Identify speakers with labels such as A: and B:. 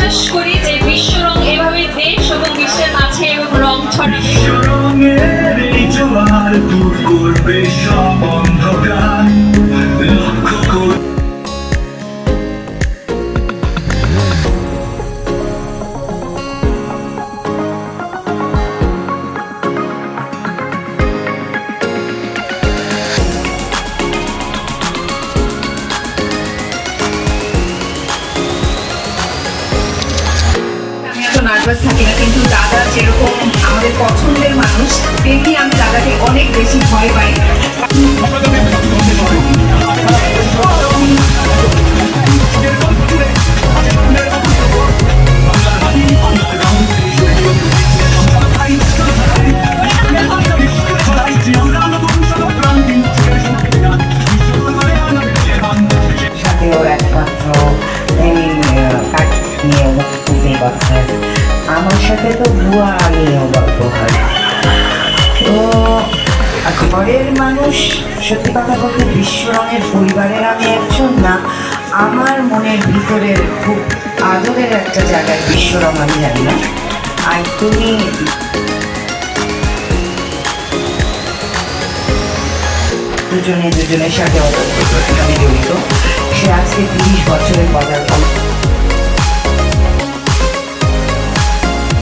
A: বিশ্বাস করি যে বিশ্বরং এভাবে দেশ এবং বিশ্বের মাঝে রং ছড়াবে।
B: বিশ্বরঙের এই জোয়ার দূর করবে সব অন্ধকার, লক্ষ্য করে
C: আমি এত নার্ভাস থাকি না, কিন্তু দাদা যেরকম আমাদের পছন্দের মানুষ, তেমনি আমি দাদাকে অনেক বেশি ভয় পাই।
D: সাথে ওর একমাত্র কাঠ নিয়ে মুক্তির কথা, আমার সাথে তো ভুয়া নিয়েও গল্প হয়। তো ঘরের মানুষ, সত্যি কথা বলতে বিশ্বরঙের পরিবারের আমি একজন না, আমার মনের ভিতরের খুব আদরের একটা জায়গায় বিশ্বরং, আমি জানি না। আর তুমি দুজনের সাথে আমি জড়িত। সে আজকে 30 বছরের পদার্পণ।